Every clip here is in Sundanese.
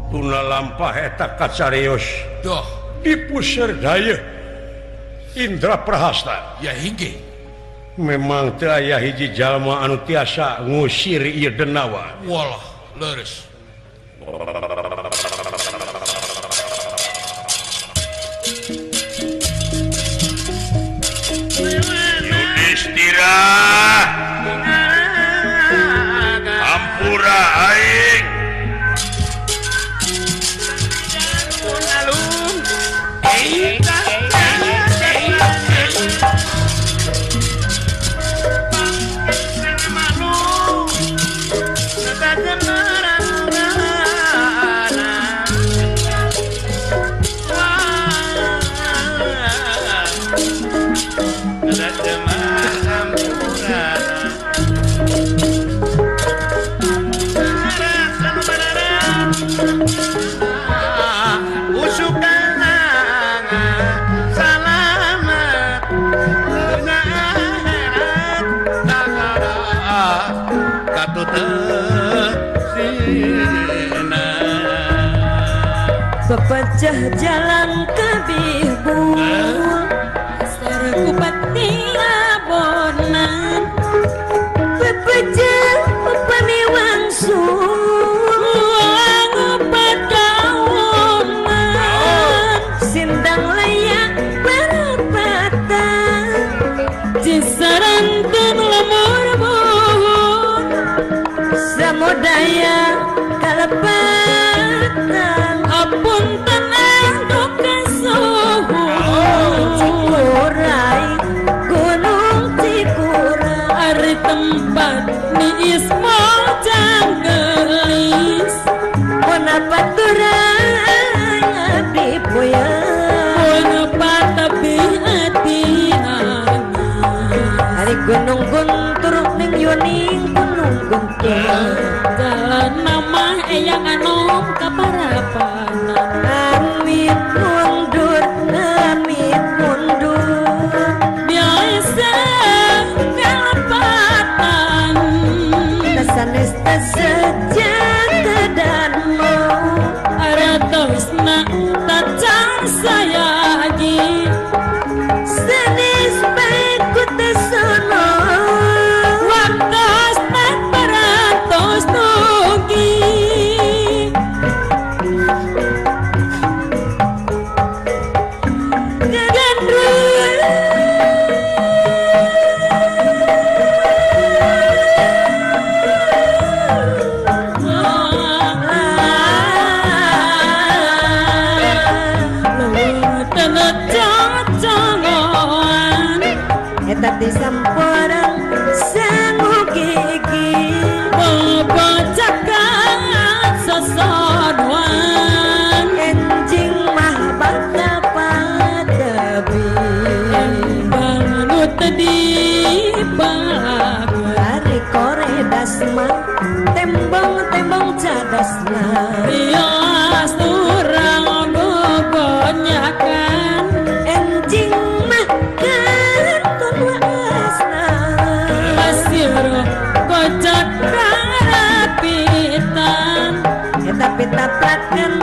tuna lampah eta kacarios Doh, dipuseur daya Indra Prahasta. ya hingga. Memang teu aya hiji jalma anu tiasa ngusir ieu denawa. Walah, leres. Yudhistira Ampura aing Pepecah jalan ke bibu Sarkupati abonan Pepecah pemiwang suang Padaunan Sindang layak perapatan Cisarantun lemur buhun Samudaya kalepatan Apun tenang duka suhu Cikurai gunung Cikura Ari tempat ni ismo janggelis Kenapa turai abdi puya Kenapa tapi hati Hari gunung guntur ning yuning gunung guntur Jalan nama eyang anom kaparapan Amit mundur Biasa kalepatan Tasanes tasejata dan mau Aratosna tacar sayagi Senis baik ku tesono Waktos tak beratos tugi Tapi samporang sangu gigi Bobocakan sosodwan Enjing mah bakta padabi Bangut di bag Hari kore dasma Tembong-tembong cadasna Bias turang bogonyakan Enjing mah kocok karapitan tapi taprakan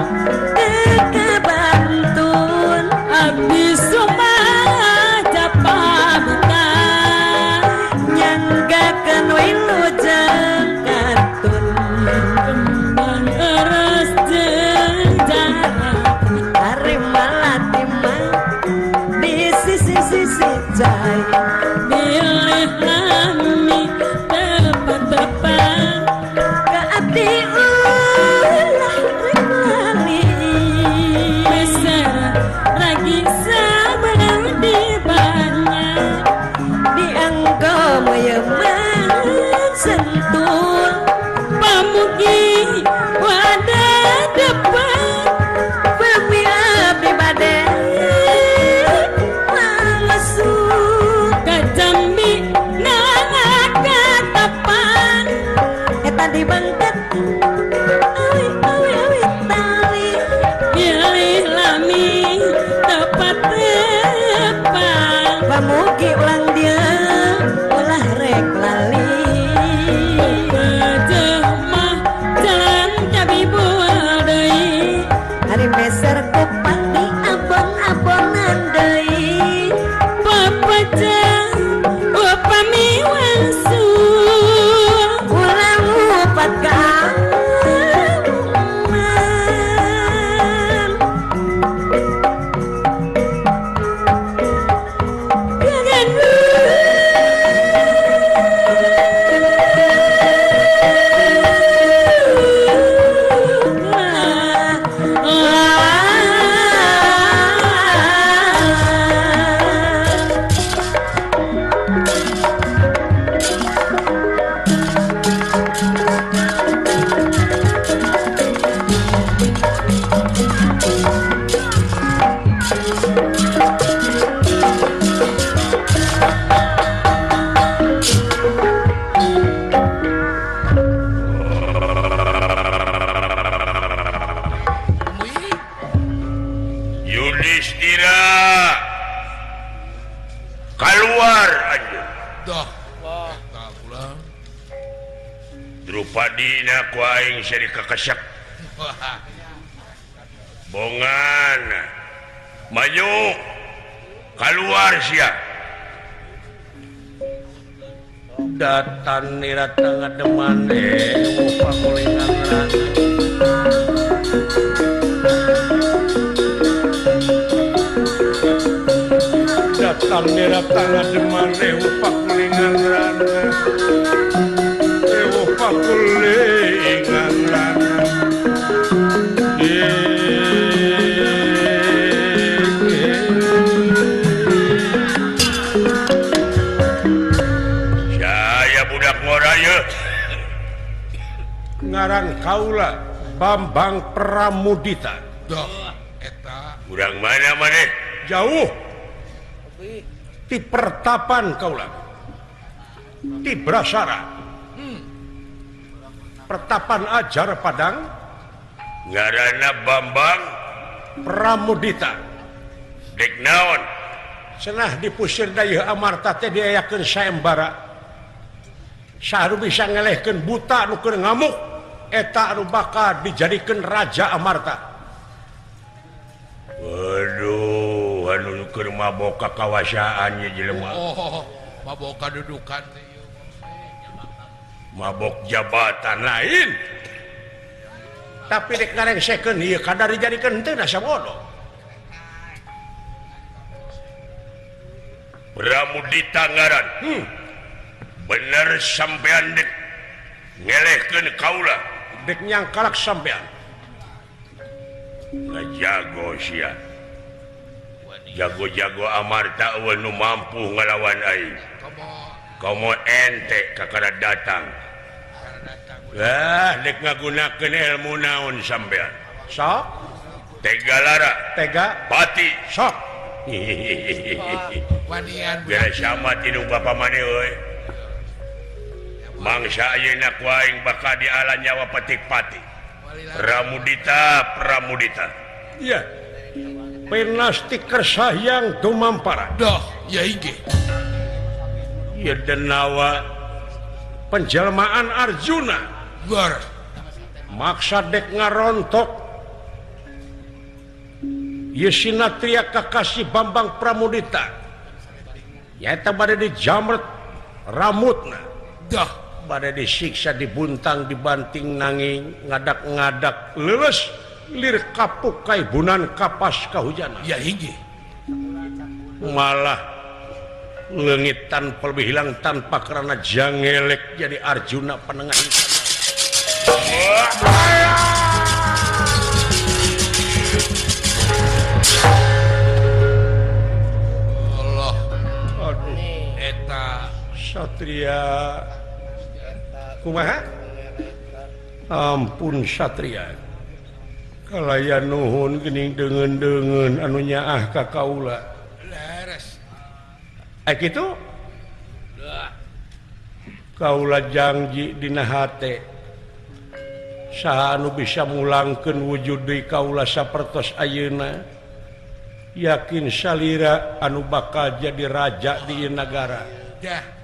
kebantun abis rumah japabutan nyanggakan wilujeng katun kembang eres jeng jarak hari malatimah di sisi-sisi jaya milih nami tepat-tepat ke abdi ulah reklami padina ku aing seri kakasyak bongan maju keluar sia datan nira tengah deman upa kulingan datan nira tengah deman upa kulingan upa kulingan ngaran kaula Bambang Pramudita. Urang mana maneh jauh ti pertapan kaula ti Brasara pertapan ajar Padang ngaranna Bambang Pramudita dek naon cenah dipusir dayeuh amarta teh diayakeun saembara saru bisa ngelehkeun buta nu keur ngamuk eta anu bakal dijadikeun raja Amarta. Waduh, anu keur mabok kakawasaan ye jelema. Oh, mabok kadudukan teh. Mabok jabatan lain. Tapi dek ngarengsekeun ieu kadar dijadikeun teu na sabodo. Pramudita ngaran. Bener sampean dek ngelehkeun kaula dek nyangkalak sampean ngajago sia jago-jago Amarta eueuh nu mampu ngalawan aing komo ente kakara datang dek ngagunakeun ilmu naon sampean sok tega lara tega pati sok wanian biar sama tinung bapa maneh euy mangsa ayeuna ku aing bakal dialan nyawa petik-pati. Pramudita. Iya. Penasti kersayang tumampara. Dah, ya inggih. Ieu denawa penjelmaan Arjuna. Gar. Maksad dek ngarontok. Ieu sinatria kakasih Bambang Pramudita. Nyaeta bade dijamret ramutna. Dah. Pada disiksa dibuntang dibanting nanging ngadak-ngadak leles lir kapuk kai bunan kapas kahujanan ya inggih malah leungit tanpa lebih hilang tanpa karena jangelek jadi Arjuna penengah Allah aduh eta satria kumaha ampun satria kalaya nuhun geuning deungeun-deungeun anu nyaah ka kaula leres kitu kaula janji dina hate saha anu bisa mulangkeun wujud deui kaula sapertos ayeuna yakin salira anu bakal jadi raja di ieu nagara dah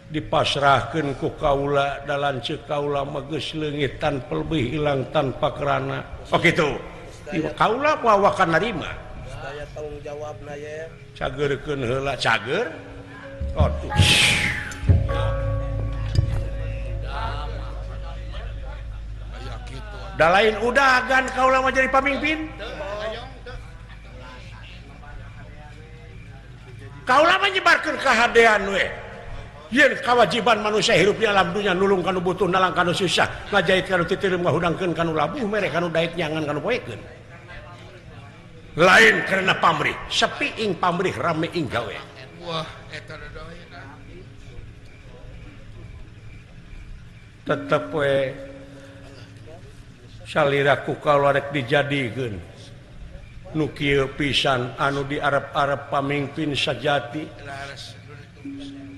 dipasrahkeun ku kaula dalam ceuk kaula mah geus leungit tanpa leuwih ilang tanpa kerana kitu kaula wawakan narima daya tanggung jawabna ye cageurkeun heula cager aduh aya kitu da lain udagan kaula mah jadi pamimpin kaula mah nyebarkeun kahadean we yen kewajiban manusia hirup di alam dunia nulung kanu butuh nalang kanu susah ngajait kanu titireum ngahudangkeun kanu labuh mere kanu daek nyangan kanu poekeun lain karena pamrih sepi ing pamrih rame ing gawe wah eta dodoina tetep we salira ku kaula rek dijadikeun nu kieu pisan anu diarep-arep pamimpin sajati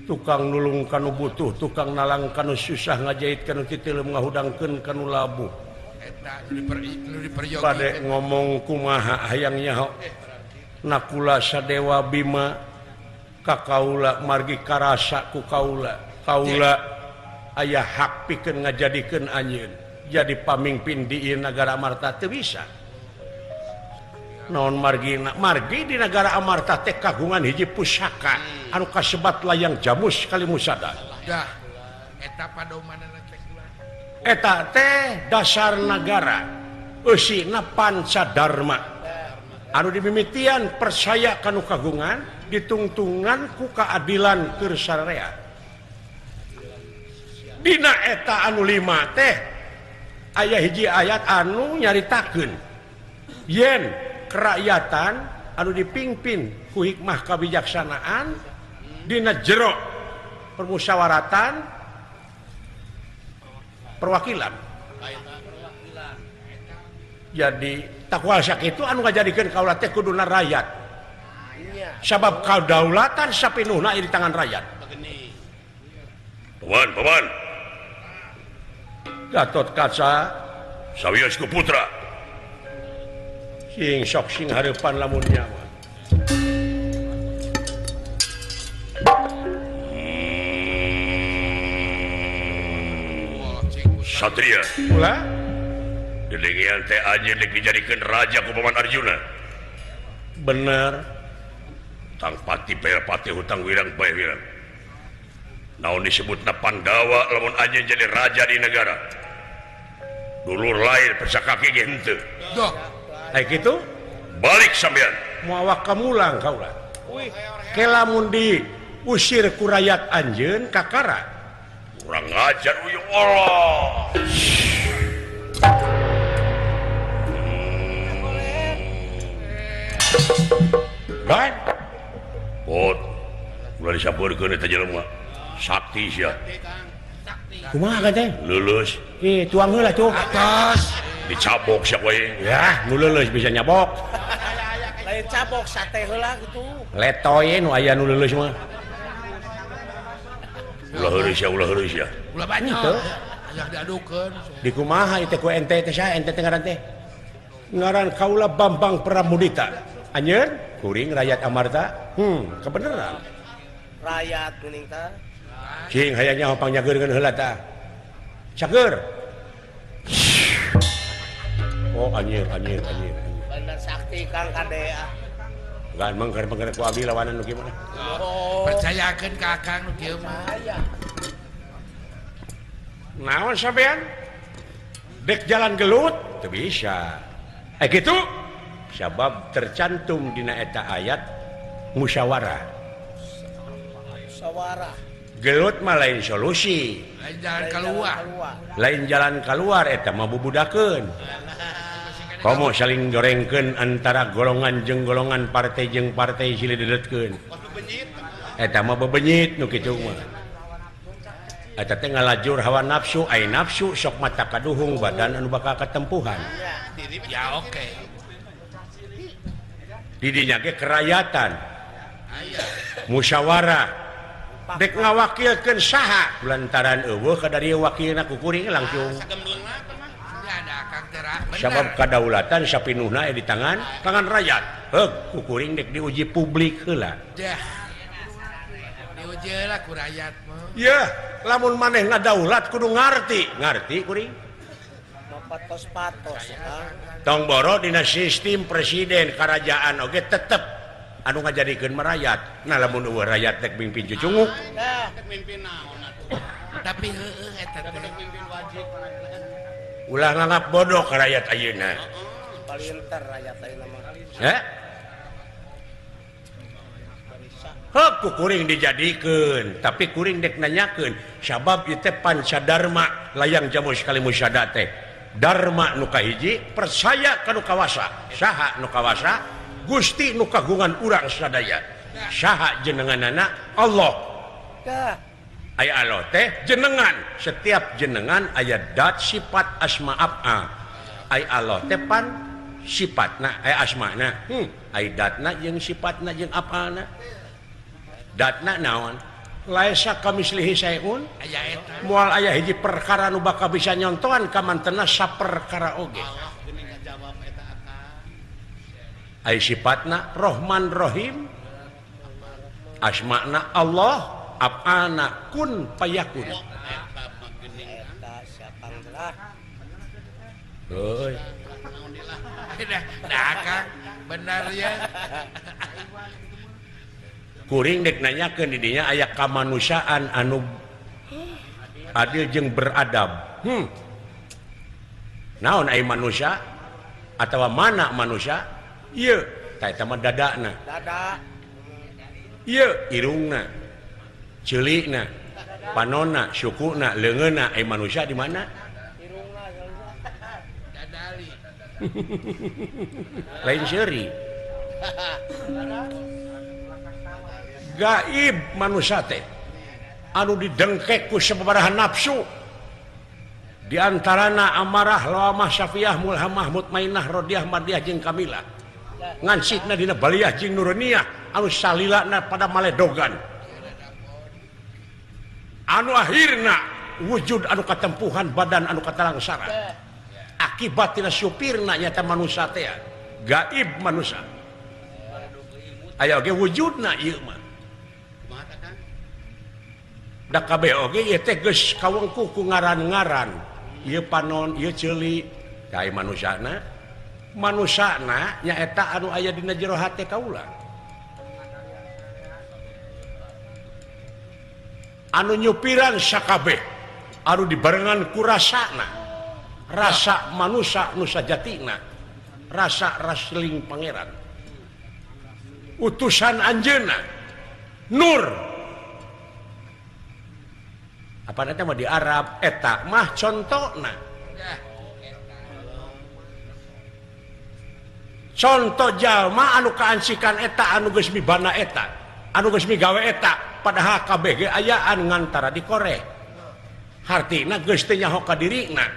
tukang nulung kanu butuh tukang nalang kanu susah ngajait kanu titileum ngahudangkeun kanu labuh eta nu diperyogi pade ngomong kumaha hayang nyaho nakula sadewa bima ka kaula margi karasa ku kaula aya hak pikeun ngajadikeun anjeun jadi pamimpin di negara Amarta teu bisa. Naon margi di negara Amarta teh kagungan hiji pusaka anu kasebat layang jamus kali musada. Dah eta padomanana teh eta teh dasar negara eusina Pancadharma anu dimimitian percaya kanu kagungan ditungtungan ku keadilan keur sararea. Dina eta anu 5 teh aya hiji ayat anu nyaritakeun yen kerakyatan anu dipimpin ku hikmah kabijaksanaan dina jero permusyawaratan perwakilan. Jadi tak kuasa kitu anu ngajadikeun kaula teh kuduna rakyat. Sabab kadaulatan sapinuhna di tangan rakyat. Paman. Gatot Kaca Sawios ku putra. sing sok sing hareupan lamun nyawa. Satria. Ulah Dedengian teh anjeun dek dijadikeun raja ku Paman Arjuna. bener Tang pati pati hutang wirang bae wirang. Naon disebutna Pandawa lamun anjeun jadi raja di negara. Dulur lain persakaki ge henteu. Dok aya kitu Balik sampean. moal kamulang kaula. Ke lamun diusir ku rakyat anjeun kakara. Kurang ngajar uyuh Allah. Baik. Pot. Ulah disabeurkeun eta jelema. Sakti sia. Kumaha teh? Lulus Tuang heula tuh. atas dicabok sia we. Ya, nu leuleus bisa nyabok. Lain cabok sate heula gitu. Letoy nu aya nu leuleus mah. Ulah heureus ya. ulah banyak Henteu. aya diadukeun Di kumaha ieu teh ku ente teh saha ente teh ngaran teh? Ngaran kaula Bambang Pramudita. Anjeun kuring rakyat Amarta. Kebeneran. Rakyat kuning tah. Cing hayangnya hopang nyageurkeun heula tah. Cager. Oh anjir. Bener sakti Kang Kade. Gan mangker ku abdi lawanan nu kieu mah. Oh. percayakeun ka Akang nu kieu mah Aya. Naon sampean? Dek jalan gelut teu bisa. Kitu sabab tercantum dina eta ayat musyawarah. Sawara. Gelut mah lain solusi. lain jalan keluar Lain jalan keluar eta mah bubudakeun. Komo saling gorengkeun antara golongan jeung golongan partai jeung partai silih dedetkeun. Eta mah bebenyit nu kitu mah. Eta teh ngalajur hawa nafsu, ai nafsu sok mata kaduhung badan anu bakal katempuhan. ya oke Di dinya ge kerakyatan. Musyawarah. Dek ngawakilkeun saha lantaran eueuh ka dari wakilna ku kuring langsung. ya ada Akang tera Sabab bener kadaulatan sapinuhna di tangan rakyat. Heug ku kuring dek diuji publik heula. dah diuji lah ku rakyat mah Ya, lamun maneh ngadaulat kudu ngarti kuring. Patos-patos Kang. Tong boro dina sistem presiden kerajaan oge tetep anu ngajadikeun merayat. Nah lamun eueuh rakyat dek mimpin cucunguk, Dah. tapi heueuh eta teh ulah nganggap bodoh ka rakyat ayeuna. Palinter rakyat ayeuna mah. Heh? Heuk ku kuring dijadikeun, tapi kuring dek nanyakeun, sabab ieu teh Pancadharma layang jamus kali musyada teh. Dharma nu kahiji percaya ka nu kawasa. Saha nu kawasa? Gusti nu kagungan urang sadaya. Saha jenenganana? Allah. Dah. Aya Allah teh jenengan. Setiap jenengan aya dat sifat asma af'al. Aya Allah teh pan sifatna aya asmana. Aya datna jeung sifatna jeung af'alna. Datna naon? Laisa kamislihi sayun. aya eta Moal aya hiji perkara nu bakal bisa nyontohan ka mantena saperkara oge. Aya sifatna Rahman Rahim. Asmana Allah, af'alna kun fayakun. Euy. Dah Kang, benar ya. Kuring dek nanyakeun di dinya aya kamanusiaan anu adil jeung beradab. Naon ai manusia atawa mana manusia? Ieu, ta eta mah dadana. Dada. Ieu irungna. Ceulikna, panonna, sukuna, leungeunna ai manusia di mana? Irungna. Dadali. Lain seuri. Gaib manusia teh anu didengkek ku sababaraha nafsu di antarana amarah lawamah syafiyah mulhamah mutmainah rodiyah madiyah jeung kamilah ngansitna dina baliyah jeung nuraniyah anu salilana pada maledogan anu akhirna wujud anu katempuhan badan anu katalangsara akibat tina supirna nyata manusia teh gaib manusia aya oge wujudna ieu mah da kabeh oge ieu teh geus kawengku ku ngaran-ngaran ieu panon ieu ceuli kai manusiana nyaeta anu aya dina jero hate kaula anu nyupiran sakabeh anu dibarengan ku rasana rasa manusia nu sajatina rasa rasling pangeran utusan anjeunna nur apa nanti mah di Arab eta mah contohna contoh jalma anu kaansikan eta anu geus mibana eta anu geus migawe eta padahal kabeh ge ayaan ngantara di koreh hartina geus teu nyaho ka dirina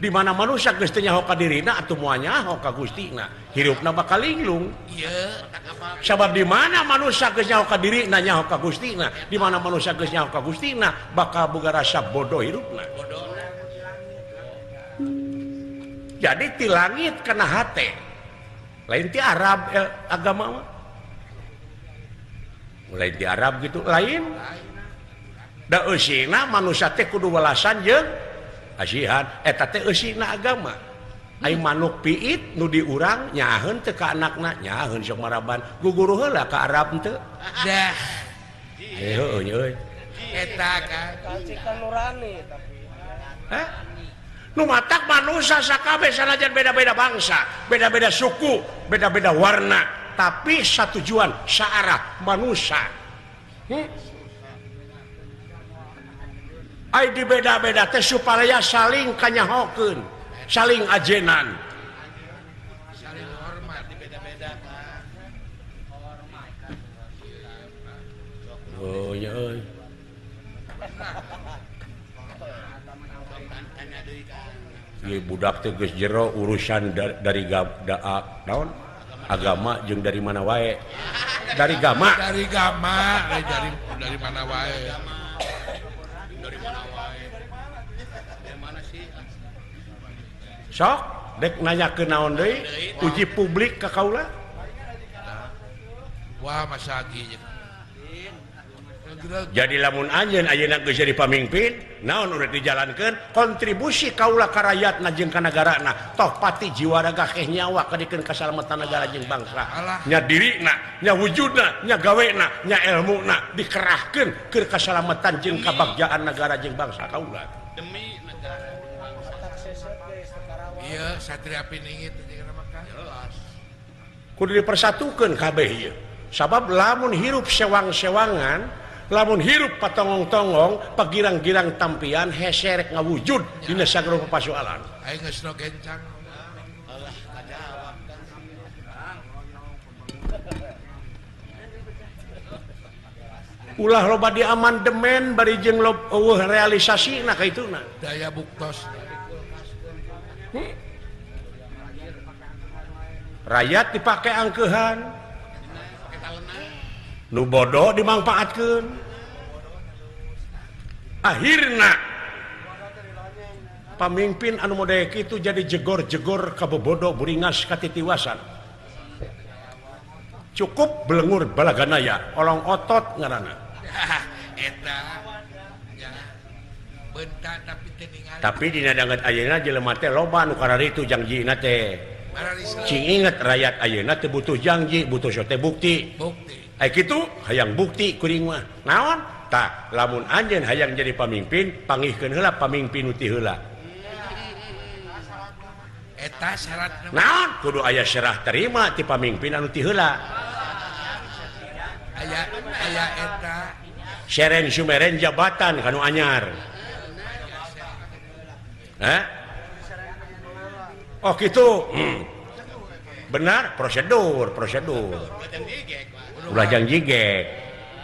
di mana manusia geus teu nyaho ka dirina atuh moal nyaho ka Gustina hirupna bakal linglung Ieu sabab di mana manusia geus nyaho ka dirina nyaho ka Gustina di mana manusia geus nyaho ka Gustina bakal boga rasa bodoh hirupna jadi ti langit kana hate lain ti Arab agama mah mulai di Arab gitu lain da eusina manusia teh kudu welasan jeung asihan eta teh eusina agama ai manuk piit nu diurang nyaheun teu ka anakna nyaheun sok maraban guguru heula ka Arab teu dah. heuh euy Eta Kang. Kalcikan nurani tapi. hah nu matak manusia sakabeh sanajan beda-beda bangsa beda-beda suku beda-beda warna tapi satujuan saarah manusia ai dibeda-beda teh supaya saling kanyahokeun saling ajenan Saling hormat di beda-beda Kang. oh ya euy Tanya deui Kang. ieu budak teh geus jero urusan dari naon agama jeung dari mana wae dari gama Dari gama, dari mana wae. Dari mana wae. Dari mana sih? sok dek nanya ke naon deui uji publik ka kaula Wah, masagi. jadi lamun anjeun ayeuna geus jadi pamimpin naon urang dijalankeun kontribusi kaula ka rakyatna jeung ka nagarana toh pati jiwa raga keh nyawa kadikeun kasalamatan negara jeung bangsa nya dirina nya wujudna nya gawena nya ilmuna dikerahkeun keur kasalamatan jeung kabagjaan negara jeung bangsa kaula Demi negara. Iya, Satria Piningit jeung nama Kang. Jelas. kudu dipersatukeun kabeh ieu sabab lamun hirup sewang-sewangan lamun hirup patongong-tongong pagirang-girang tampian heserek ngawujud dina sagara papasoalan Aing geus no gencang. ulah loba di amandemen bari jeung eueuh realisasina ka ituna Daya buktos. rakyat dipake angkeuhan nu bodoh dimangpaatkeun akhirna pamimpin anu model kitu jadi jegor-jegor kabobodo buringas katitiwasan cukup belengur balaganaya olong otot ngaranna Eta. Ya. Bentar tapi tapi dina danget ayeuna jelema teh loba nu kararitu janjina teh cing inget rakyat ayeuna teh butuh janji butuh sote bukti kitu hayang bukti kuring mah naon tah lamun anjeun hayang jadi pamimpin pangihkeun heula pamimpin nu ti heula eta syaratna naon kudu aya serah terima ti pamimpin anu ti heula aya eta seren sumeren jabatan kanu anyar oh gitu benar prosedur ulah jang jigek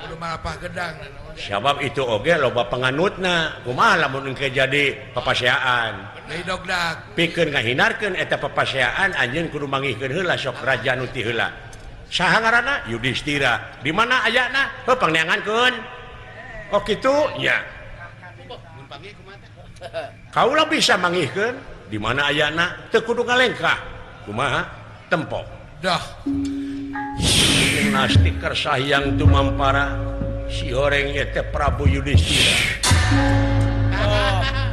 kudu malapah gedang sabab itu oge loba panganutna kumaha lamun engke jadi papaseaan deui dogdag pikeun ngahinarkeun eta papaseaan anjeun kudu mangihkeun heula sok raja nu ti heula saha ngaranna Yudhistira di mana ayana heuh pangneangankeun oh kitu nya kaula bisa mangihkeun di mana ayana teu kudu ngalengkah kumaha tempo dah dinasti kersahyang tumampara si horeng teh Prabu Yudhistira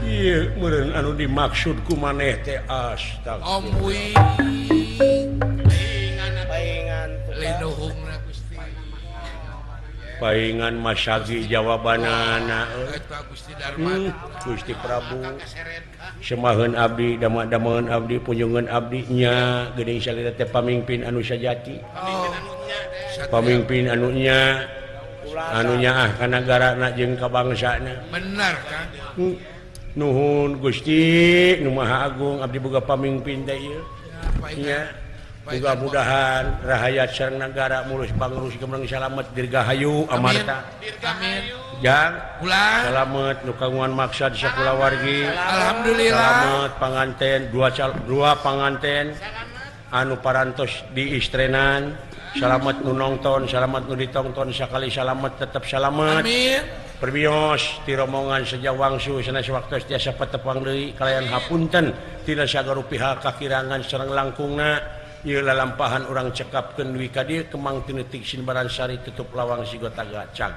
iya meureun anu dimaksud ku maneh teh astagfirullah Om Wi paingan linuhungna Gusti paingan masagi jawabanana eta Gusti Darman Gusti Prabu semaheun abdi dama-damaeun abdi punjungan abdi nya geuning salira teh pamimpin anu sajati pamimpin anunya ah ka nagarana jeung ka bangsana bener kan nuhun Gusti nu Maha Agung abdi boga pamimpin teh ieu nya mudah-mudahan rahayat sareng nagara mulus pangrus gemeng salamet dirgahayu amarta amin jang ulang salamet nu kagungan maksad sakulawargi alhamdulillah salamet panganten dua panganten anu parantos di istrenan salamet nu nongton salamet nu ditongton sakali salamet tetep salamet amin perbios ti rombongan sejawangsu sanes waktos tiasa patepang deui kalayan hapunten tina sagaru pihak kakirangan sareng langkungna ieu lalampahan urang cekapkeun duwi ka dieu kemang teu neutik sinbaran sari tutup lawang sigota gacang